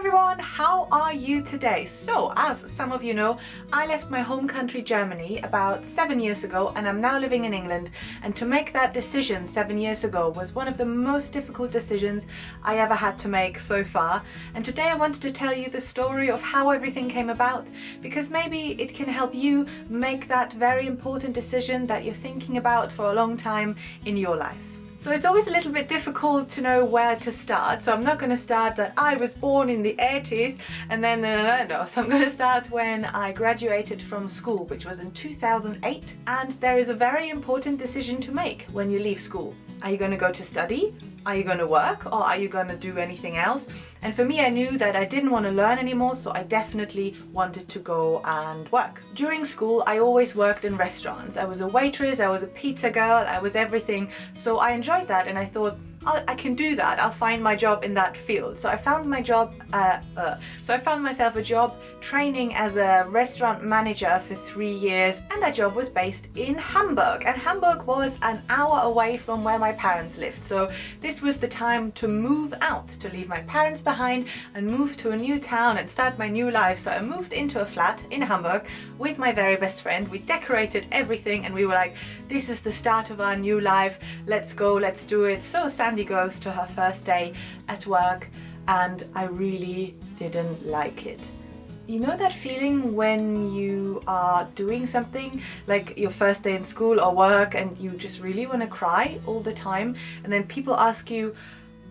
everyone, how are you today? So, as some of you know, I left my home country Germany about 7 years ago and I'm now living in England, and to make that decision 7 years ago was one of the most difficult decisions I ever had to make so far. And today I wanted to tell you the story of how everything came about, because maybe it can help you make that very important decision that you're thinking about for a long time in your life. So it's always a little bit difficult to know where to start, so I'm not going to start that I was born in the 80s and then no. So I'm going to start when I graduated from school, which was in 2008, and there is a very important decision to make when you leave school. Are you going to go to study? Are you going to work? Or are you going to do anything else? And for me, I knew that I didn't want to learn anymore, so I definitely wanted to go and work. During school, I always worked in restaurants. I was a waitress, I was a pizza girl, I was everything. So I enjoyed that and I thought, I can do that. I'll find my job in that field. So I found my job, so I found myself a job training as a restaurant manager for 3 years, and that job was based in Hamburg, and Hamburg was an hour away from where my parents lived. So this was the time to move out, to leave my parents behind and move to a new town and start my new life. So I moved into a flat in Hamburg with my very best friend. We decorated everything and we were like, this is the start of our new life. Let's go, let's do it. So Sandy goes to her first day at work and I really didn't like it. You know that feeling when you are doing something like your first day in school or work and you just really want to cry all the time, and then people ask you,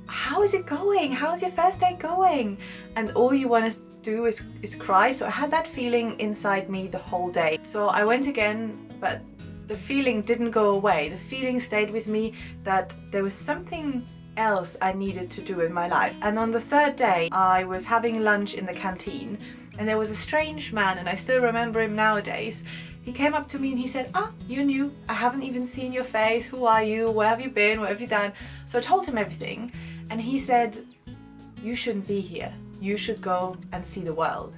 how is it going? How's your first day going? And all you want to do is cry. So I had that feeling inside me the whole day. So I went again, but the feeling didn't go away. The feeling stayed with me that there was something else I needed to do in my life. And on the third day, I was having lunch in the canteen and there was a strange man, and I still remember him nowadays. He came up to me and he said, you're new. I haven't even seen your face. Who are you? Where have you been? What have you done? So I told him everything and he said, you shouldn't be here. You should go and see the world.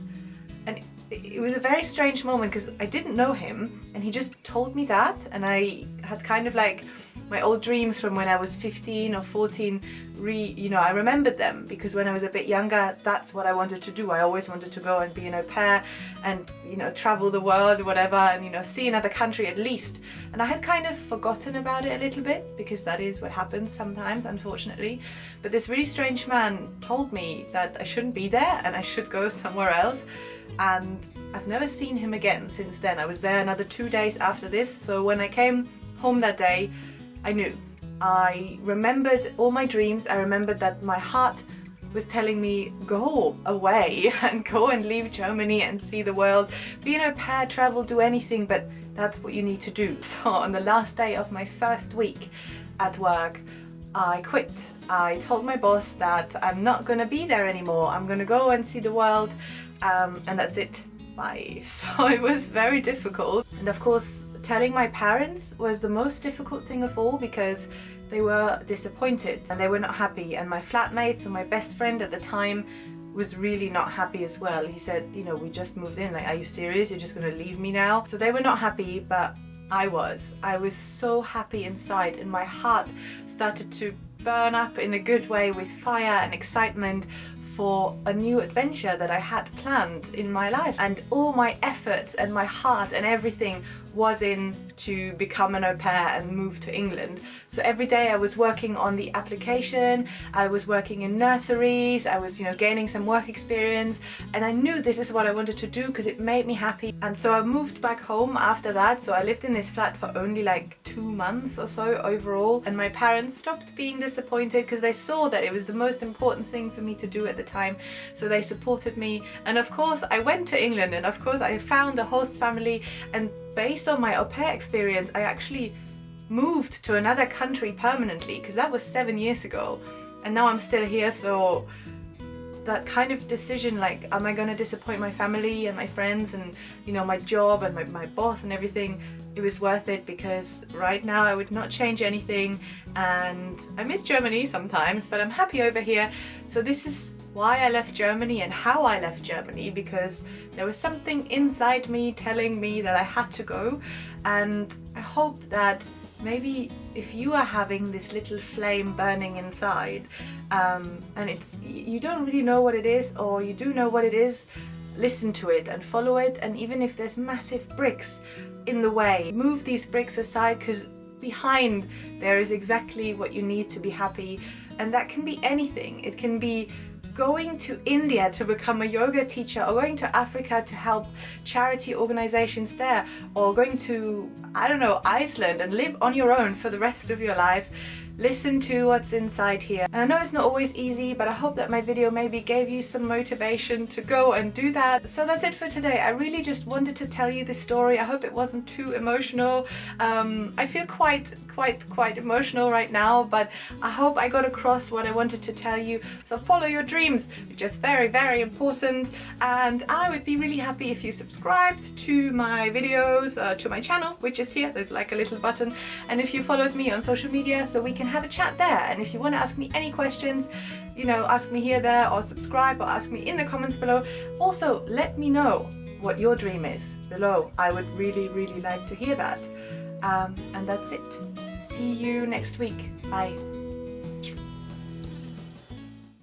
And it was a very strange moment because I didn't know him and he just told me that, and I had kind of like my old dreams from when I was 15 or 14, I remembered them, because when I was a bit younger, that's what I wanted to do. I always wanted to go and be an au pair and, travel the world or whatever, and, see another country at least. And I had kind of forgotten about it a little bit, because that is what happens sometimes, unfortunately. But this really strange man told me that I shouldn't be there and I should go somewhere else. And I've never seen him again since then. I was there another 2 days after this. So when I came home that day, I knew. I remembered all my dreams. I remembered that my heart was telling me, go away and go and leave Germany and see the world. Be an au pair, travel, do anything, but that's what you need to do. So on the last day of my first week at work, I quit. I told my boss that I'm not gonna be there anymore. I'm gonna go and see the world, and that's it. Bye. So it was very difficult. And of course, telling my parents was the most difficult thing of all, because they were disappointed and they were not happy, and my flatmates and my best friend at the time was really not happy as well. He said, we just moved in, like, are you serious? You're just gonna leave me now? So they were not happy, but I was so happy inside, and my heart started to burn up in a good way with fire and excitement for a new adventure that I had planned in my life. And all my efforts and my heart and everything was in to become an au pair and move to England. So every day I was working on the application, I was working in nurseries, I was gaining some work experience, and I knew this is what I wanted to do because it made me happy. And so I moved back home after that. So I lived in this flat for only like 2 months or so overall, and my parents stopped being disappointed because they saw that it was the most important thing for me to do at the time. So they supported me, and of course I went to England, and of course I found a host family, and based on my au pair experience, I actually moved to another country permanently, because that was 7 years ago, and now I'm still here. So that kind of decision, like, am I going to disappoint my family and my friends and my job and my boss and everything, it was worth it, because right now I would not change anything, and I miss Germany sometimes, but I'm happy over here. So this is why I left Germany and how I left Germany, because there was something inside me telling me that I had to go. And I hope that maybe if you are having this little flame burning inside, and you don't really know what it is, or you do know what it is, listen to it and follow it. And even if there's massive bricks in the way, move these bricks aside, because behind there is exactly what you need to be happy. And that can be anything. It can be going to India to become a yoga teacher, or going to Africa to help charity organizations there, or going to, I don't know, Iceland and live on your own for the rest of your life. Listen to what's inside here. And I know it's not always easy, but I hope that my video maybe gave you some motivation to go and do that. So that's it for today. I really just wanted to tell you this story. I hope it wasn't too emotional. I feel quite emotional right now, but I hope I got across what I wanted to tell you. So follow your dreams, which is very, very important. And I would be really happy if you subscribed to my videos, to my channel, which is here. There's like a little button. And if you followed me on social media, so we can have a chat there. And if you want to ask me any questions, you know, ask me here, there, or subscribe, or ask me in the comments below. Also, let me know what your dream is below. I would really, really like to hear that. And that's it. See you next week. Bye.